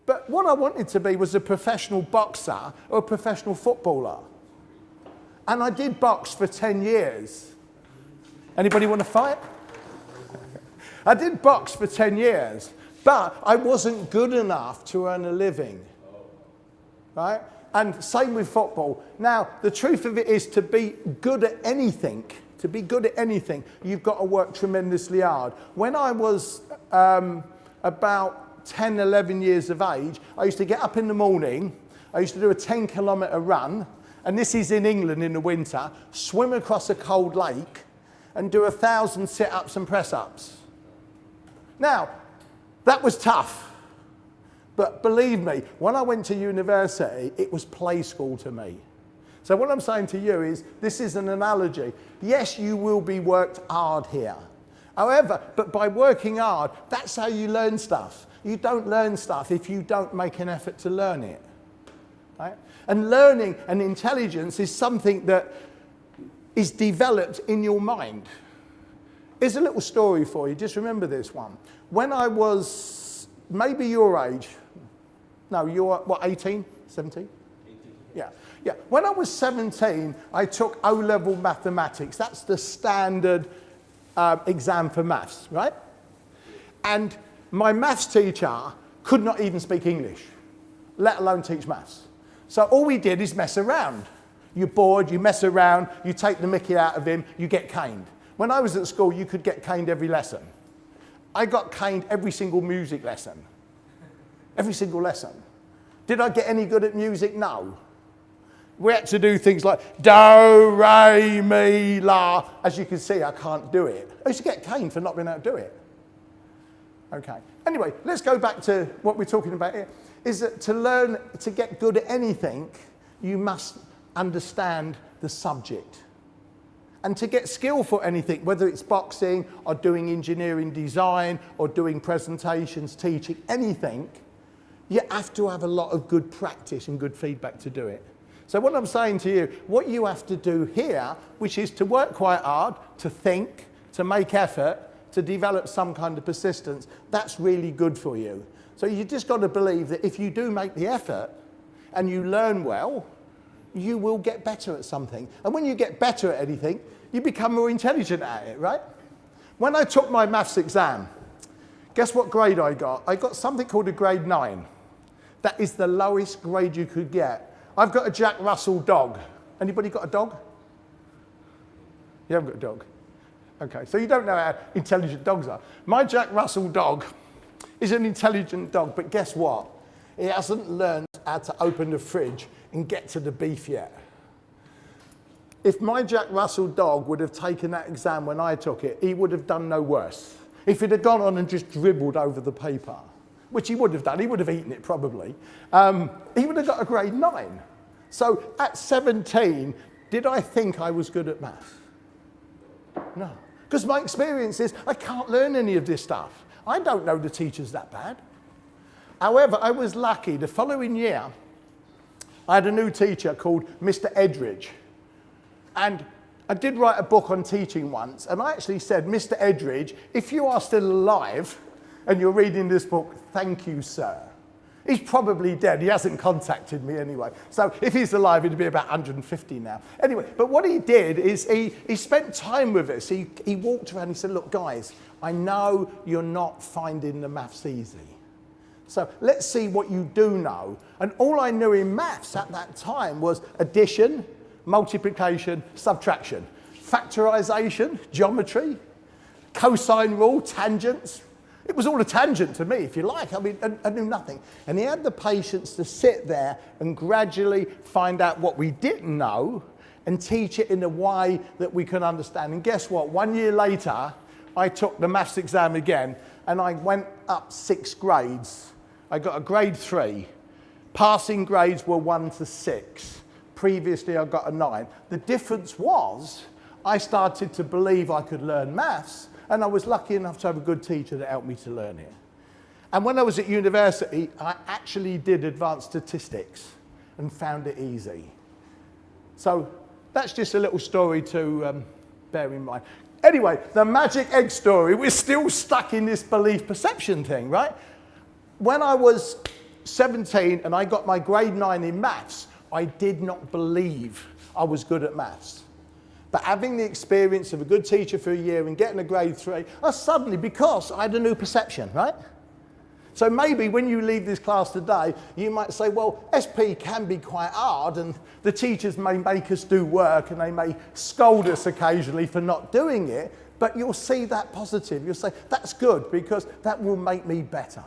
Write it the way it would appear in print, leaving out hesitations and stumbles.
But what I wanted to be was a professional boxer or a professional footballer. And I did box for 10 years. Anybody want to fight? I did box for 10 years, but I wasn't good enough to earn a living, right? And same with football. Now, the truth of it is to be good at anything, you've got to work tremendously hard. When I was about 10, 11 years of age, I used to get up in the morning, I used to do a 10-kilometre run, and this is in England in the winter, swim across a cold lake and do 1,000 sit-ups and press-ups. Now, that was tough, but believe me, when I went to university, it was play school to me. So what I'm saying to you is, this is an analogy. Yes, you will be worked hard here. However, but by working hard, that's how you learn stuff. You don't learn stuff if you don't make an effort to learn it. Right? And learning and intelligence is something that is developed in your mind. Here's a little story for you. Just remember this one. When I was maybe your age, no, you're what, 18, 17? 18. Yeah. When I was 17, I took O-level mathematics. That's the standard exam for maths, right? And my maths teacher could not even speak English, let alone teach maths. So all we did is mess around. You're bored, you mess around, you take the mickey out of him, you get caned. When I was at school, you could get caned every lesson. I got caned every single music lesson. Every single lesson. Did I get any good at music? No. We had to do things like do, re, mi, la. As you can see, I can't do it. I used to get caned for not being able to do it. Okay. Anyway, let's go back to what we're talking about here. Is that to learn to get good at anything, you must understand the subject. And to get skillful at anything, whether it's boxing or doing engineering design or doing presentations, teaching, anything, you have to have a lot of good practice and good feedback to do it. So what I'm saying to you, what you have to do here, which is to work quite hard, to think, to make effort, to develop some kind of persistence, that's really good for you. So you just got to believe that if you do make the effort and you learn well, you will get better at something. And when you get better at anything, you become more intelligent at it, right? When I took my maths exam, guess what grade I got? I got something called a grade 9. That is the lowest grade you could get. I've got a Jack Russell dog. Anybody got a dog? You haven't got a dog? Okay, so you don't know how intelligent dogs are. My Jack Russell dog is an intelligent dog, but guess what? He hasn't learned how to open the fridge and get to the beef yet. If my Jack Russell dog would have taken that exam when I took it, he would have done no worse. If he'd have gone on and just dribbled over the paper, which he would have done, he would have eaten it probably, he would have got a grade 9. So at 17, did I think I was good at maths? No. Because my experience is I can't learn any of this stuff. I don't know the teachers that bad. However, I was lucky. The following year, I had a new teacher called Mr. Edridge. And I did write a book on teaching once, and I actually said, Mr. Edridge, if you are still alive and you're reading this book, thank you, sir. He's probably dead. He hasn't contacted me anyway. So if he's alive, he'd be about 150 now. Anyway, but what he did is he spent time with us. He walked around and he said, look, guys, I know you're not finding the maths easy. So let's see what you do know. And all I knew in maths at that time was addition, multiplication, subtraction, factorization, geometry, cosine rule, tangents. It was all a tangent to me, if you like. I mean, I knew nothing. And he had the patience to sit there and gradually find out what we didn't know and teach it in a way that we could understand. And guess what? 1 year later, I took the maths exam again, and I went up 6 grades. I got a grade 3. Passing grades were 1 to 6. Previously, I got a 9. The difference was I started to believe I could learn maths, and I was lucky enough to have a good teacher that helped me to learn it. And when I was at university, I actually did advanced statistics and found it easy. So that's just a little story to bear in mind. Anyway, the magic egg story, we're still stuck in this belief perception thing, right? When I was 17 and I got my grade 9 in maths, I did not believe I was good at maths. But having the experience of a good teacher for a year and getting a grade 3, I suddenly, because I had a new perception, right? So maybe when you leave this class today, you might say, well, SP can be quite hard and the teachers may make us do work and they may scold us occasionally for not doing it, but you'll see that positive. You'll say, that's good because that will make me better.